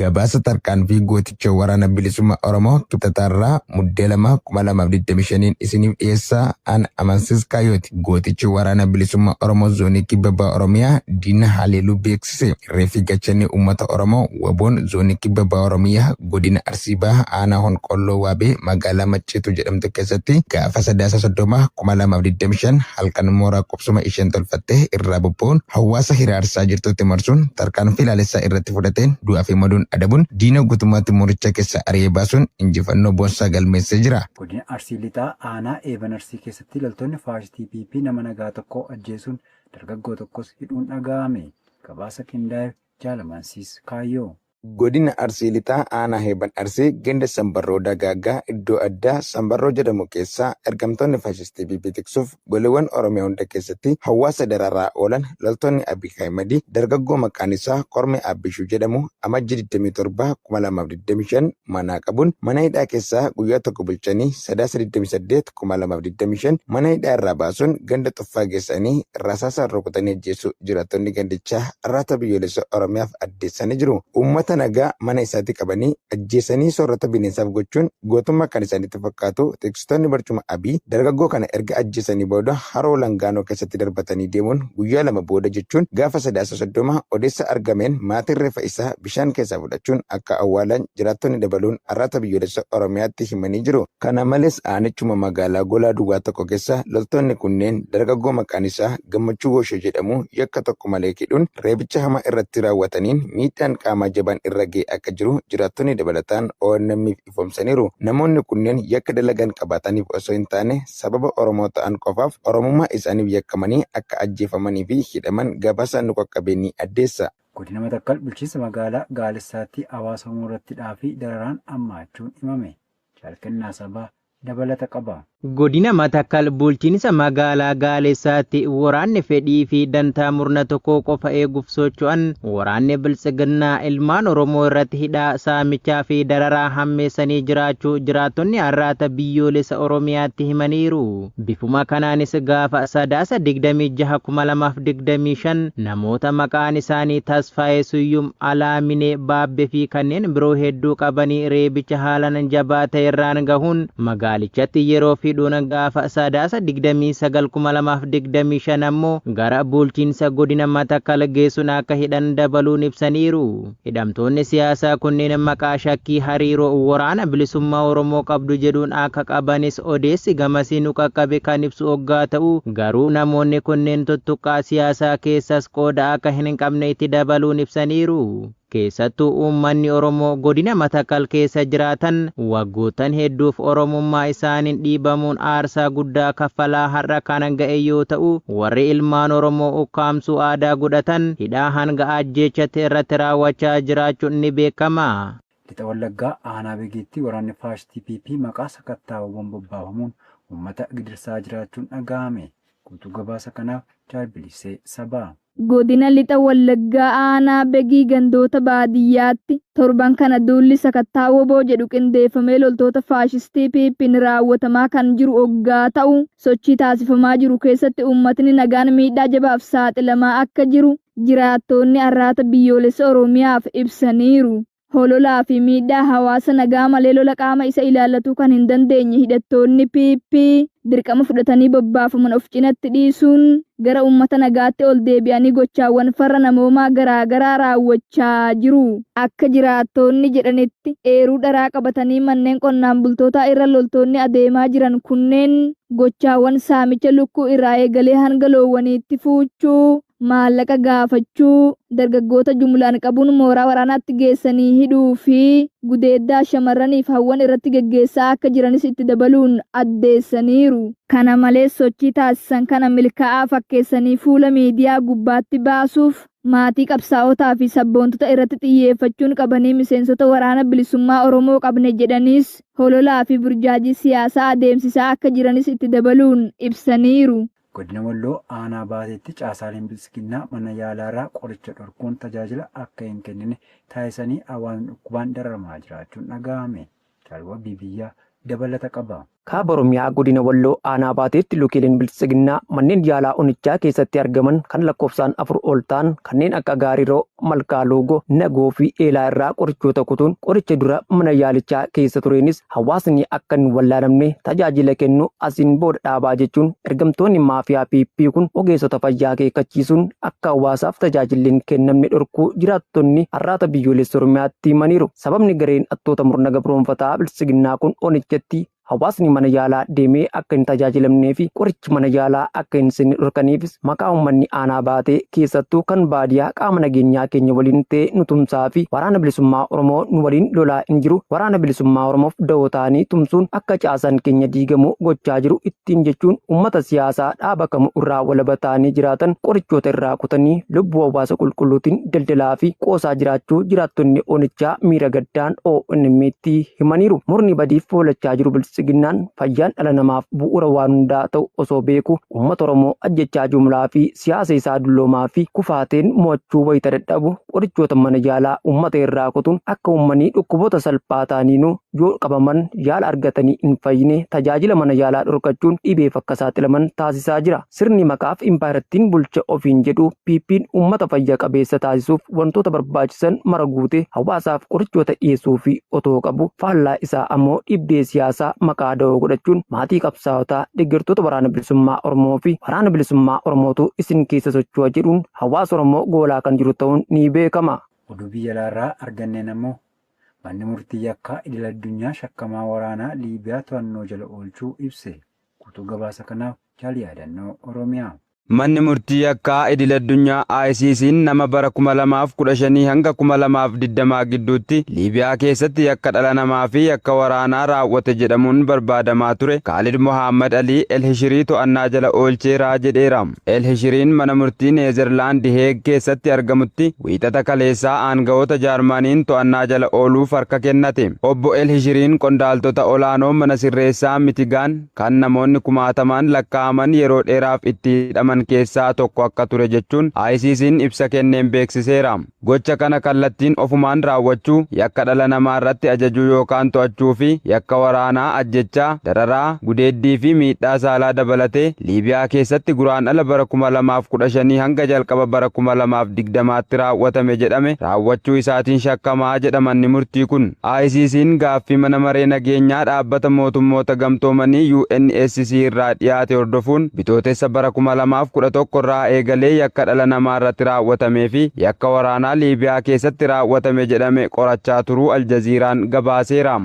gabaasa tarkaanfii gooticha waraana bilisummaa Oromoo Kibxataarraa muddee 2025 isiniif dhiyeessaa an amansiis kaayooti. Gootichi waraana bilisummaa Oromoo zoonii kibba bahaa Oromiyaa diina haleeluu beeksise. Reeffi gachanni uummata Oromoo waboon zoonii kibba bahaa Oromiyaa godina Arsii Bahaa aanaa Honqolloo Waabee magaalaa Macceetu jedhamtu keessatti gaafa 9/30/2025 halkan mooraa qubsuma isheen tolfattee irraa bobbaa'uun hawaasa hiraarsaa jirtutti marsuun tarkaanfii ilaalessaa irratti fudhateen du'aa fi maduun adabuun diina guutummaatti mooricha keessa ari'ee baasuun injifannoo boonsaa galmeessee jira. Godina Arsii Lixaa aanaa Eeban Arsii keessatti loltoonni faashistii PP nama nagaa tokko ajjeesuun dargaggoo tokkos hidhuun dhaga'ame. Gabaasa qindaa'e Jaalamansiis Kaayyoo. Godina Arsii Lixaa aanaa Eeban Arsii ganda Sambarroo Dagaaggaa iddoo addaa Sambarroo jedhamu keessaa ergamtoonni faashistii PP tiksuuf goleewwan Oromiyaa hunda keessatti hawaasa dararaa oolan loltoonni Abiy Ahimad dargaggoo maqaan isaa Kormee Abbishuu jedhamu amajjii 27/2025 manaa qabuun mana hidhaa keessaa guyyaa tokko bulchanii 28/2025 mana hidhaa irraa baasuun ganda Tuffaa geessanii rasaasaan rukutanii ajjeesuu jiraattonni gandichaa irraata biyyoolessa Oromiyaaf addeessanii jiru. Uummata nagaa mana isaatti qabanii ajjeesanii soorata bineensaaf gochuun gootummaa kan isaanitti fakkaatu tiksitoonni barcuma Abiy dargaggoo kana erga ajjeesanii booda haroo Langaanoo keessatti darbatanii deemuun guyyaa 2 booda jechuun gaafa 30 odeessa argameen maatiin reeffa isaa bishaan keessaa fudhachuun akka awwaalan jiraattonni dabaluun irraata biyyoolessa Oromiyaatti himanii jiru. Kana malees aanichuma magaalaa Golaa Duwwaa tokko keessa loltoonni kunneen dargaggoo maqaan isaa Gammachuu Goshee jedhamu yakka tokko malee hidhuun reebicha hamaa irratti raawwataniin miidhaan qaamaa jabaan irra ga'ee akka jiru jiraattonni dabalataan ONM'if ifoomsaniiru. Namoonni kunneen yakka dalagan qabaataniif osoo hin taane sababa Oromoo ta'an qofaaf Oromummaa isaaniif yakkamanii akka ajjeefamanii fi hidhaman gabaasaan nu qaqqabeenii addeessa. Godina Matakkal bulchiinsa magaalaa Gaalessaatti hawaasa umuurrattidhaa fi dararaan hammaachuun himame. Jaalkannaa sabaa dabalata qaba. Godina Matakkal bulchiinsa magaalaa Gaalessaatti waraanni fedhii fi dantaa murna tokko qofa eeguuf socho'an waraanni biltsiginnaa ilmaan Oromoo irratti hidhaa saamichaa fi dararaa hammeessanii jiraachuu jiraattonni har'aata biyyoolessa Oromiyaatti himaniiru. Bifuma kanaanis gaafa 9/26/2025 namoota maqaan isaanii Tasfaayee Suyyum, Alaaminee Baabbee fi kanneen biroo hedduu qabanii reebicha haalaan jabaa ta'e irraan gahuun magaalichatti yeroo fi dhuun gaafa 9/29/2025 ammoo gara bulchiinsa godina Matakkal geessuun akka hidhan dabaluun ibsaniiru. Hidhamtoonni siyaasaa kunneen maqaa shakkii hariiroo waraana bilisummaa Oromoo qabdu jedhuun akka qabanis odeessi gamasii nu qaqqabe kan ibsu hoggaa ta'u garuu namoonni kunneen tuttuqqaa siyaasaa keessas qooda akka hin qabne itti dabaluun ibsaniiru. Keessattuu uummanni Oromoo godina Matakkal keessa jiraatan waggootan hedduuf Oromummaa isaaniin dhiibamuun aarsaa guddaa kaffalaa har'a kan ga'e yoo ta'u warri ilmaan Oromoo ukkaamsuu aadaa godhatan hidhaa hanga ajjeechatti irratti raawwachaa jiraachuun ni beekama. Lixa Wallaggaa aanaa Beegiitti waraanni faashistii PP maqaa sakattaawwan bobbaafamuun uummata gidirsaa jiraachuun dhaga'ame. Guutuu gabaasa kanaaf Jaalbilisee Sabaa. Godina Lixa Wallaggaa aanaa Beegii gandoota baadiyyaatti torban kana duulli sakattaa woboo jedhu qindeeffamee loltoota faashistii PP'n raawwatamaa kan jiru hoggaa ta'u sochii taasifamaa jiru keessatti uummatni nagaan miidhaa jabaaf saaxilamaa akka jiru jiraattonni har'aata biyyoolessa Oromiyaaf ibsaniiru. Hololaa fi miidhaa hawaasa nagaa malee lola qaama isa ilaallatu kan hin dandeenye hidhattoonni PP dirqama fudhatanii bobbaafaman of cinatti dhiisuun gara uummata nagaatti ol deebi'anii gochaawwan farra namoomaa garaagaraa raawwachaa jiru. Akka jiraattonni jedhanitti eeruu dharaa qabatanii manneen qonnaan bultootaa irra loltoonni adeemaa jiran kunneen gochaawwan saamicha lukkuu irraa eegalee hanga loowwaniitti fuuchuu, maallaqa gaafachuu, dargaggoota jumlaan qabuun mooraa waraanaatti geessanii hidhuu fi gudeeddaa shamarraniif hawwan irratti geggeessaa akka jiranis itti dabaluun addeessaniiru. Kana malees sochii taasisan kana milkaa'aa fakkeessanii fuula miidiyaa gubbaatti baasuuf maatii qabsaa'otaa fi sabboontota irratti xiyyeeffachuun qabanii miseensota waraana bilisummaa Oromoo qabne jedhaniis hololaa fi burjaajii siyaasaa adeemsisaa akka jiranis itti dabaluun ibsaniiru. Godina Walloo aanaa Baateetti caasaaleen bilisiginnaa mana yaalaarraa qoricha dhorkuun tajaajila akka hin kennine taasisanii hawaasni dhukkubaan dararamaa jiraachuun dhaga'ame. Jaalwa biyyaa dabalata qaba. kaaba Oromiyaa godina Walloo aanaa baateetti lukeeleen bilisiginnaa manneen yaalaa onichaa keessatti argaman kan lakkoofsaan 4 ol ta'an kanneen akka Gaariroo, Malkaa Loogoo, Nagoo fi Eelaa irraa qorichoota kutuun qoricha dura mana yaalichaa keessa tureenis hawaasni akka hin wallaalamne tajaajila kennu asiin booda dhaabaa jechuun ergamtoonni maafiyaa PP kun ogeessota fayyaa akeekkachiisuun akka hawaasaaf tajaajilleen kennamne dhorkuu jiraattonni har'aata biyyoolessa Oromiyaatti himaniiru. Sababni gareen hattoota murna gabroonfataa bilisiginnaa kun onichatti hawaasni mana yaalaa deemee akka hin tajaajilamnee fi qorichi mana yaalaa akka hin seenne dhorkaniifis maqaa uummanni aanaa baatee keessattuu kan baadiyaa qaama nageenyaa keenya waliin ta'ee nu tumsaa fi waraana bilisummaa Oromoo nu waliin lolaa hin jiru waraana bilisummaa Oromoof da'oo ta'anii tumsuun akka caasaan keenya diigamu gochaa jiru ittiin jechuun uummata siyaasaa dhaaba kamuu irraa walaba ta'anii jiraatan qorichoota irraa kutanii lubbuu hawaasa qulqulluutiin daldalaa fi qoosaa jiraachuu jiraattonni onichaa miira gaddaan ONM'tti himaniiru. Murni badiif foolachaa jiru bilisiginnaan fayyaan dhala namaaf bu'uura waan hundaa ta'u osoo beeku uummata Oromoo ajjechaa jumlaa fi siyaasa isaa dulloomaa fi kufaateen mo'achuu wayita dadhabu qorichoota mana yaalaa uummata irraa kutuun akka uummanni dhukkuboota salphaa ta'aniinuu yoo qabaman yaala argatanii hin fayyine tajaajila mana yaalaa dhorkachuun dhibeef akka saaxilaman taasisaa jira. Sirni maqaaf impaayarattiin bulcha ofiin jedhu PP'n uummata fayya qabeessa taasisuuf wantoota barbaachisan mara guute hawaasaaf qorichoota dhiyeessuu fi otoo qabu faallaa isaa ammoo dhibbee siyaasaa maqaa da'oo godhachuun maatii qabsaa'otaa deeggartoota waraana bilisummaa Oromoo fi waraana bilisummaa Oromootu isin keessa socho'a jedhuun hawaasa Oromoo goolaa kan jiru ta'uun ni beekama. Oduu biyya alaarraa arganneen ammoo manni murtii yakkaa idil addunyaa shakkamaa waraanaa Liibiyaa to'annoo jala oolchuu ibse. Guutuu gabaasa kanaaf Jaal Yaadannoo Oromiyaa. Manni murtii yakkaa idil addunyaa ICC'n nama bara 2015 hanga 2020 gidduutti Liibiyaa keessatti yakka dhala namaa fi yakka waraanaa raawwate jedhamuun barbaadamaa ture Khalid Mohammad Ali El-Hishirii to'annaa jala oolcheera jedheera. El-Hishiriin mana murtii Neezerlaand Heeg keessatti argamutti wiixata kaleessaa aangawoota Jaarmaniin to'annaa jala ooluuf harka kennate. Obbo El-Hishiriin qondaaltota olaanoo mana sirreessaa Mitigaan kan namoonni kumaatamaan lakkaa'aman yeroo dheeraaf itti hidhaman keessaa tokko akka ture jechuun ICC'n ibsa kenneen beeksiseera. Gocha kana kallattiin ofumaan raawwachuu, yakka dhala namaa irratti ajajuu yookaan to'achuu fi yakka waraanaa ajjechaa, dararaa, gudeeddii fi miidhaa saalaa dabalatee Liibiyaa keessatti guraandhala bara 2015 hanga jalqaba bara 2020tti raawwatame jedhame raawwachuu isaatiin shakkamaa jedha manni murtii kun. ICC'n gaaffii mana maree nageenyaa dhaabbata mootummoota gamtoomanii UNSC irraa dhiyaate hordofuun bitootessa bara 2011 irraa eegalee yakka dhala namaa irratti raawwatamee fi yakka waraanaa Liibiyaa keessatti raawwatame jedhame qorachaa turuu Aljaziiraan gabaaseera.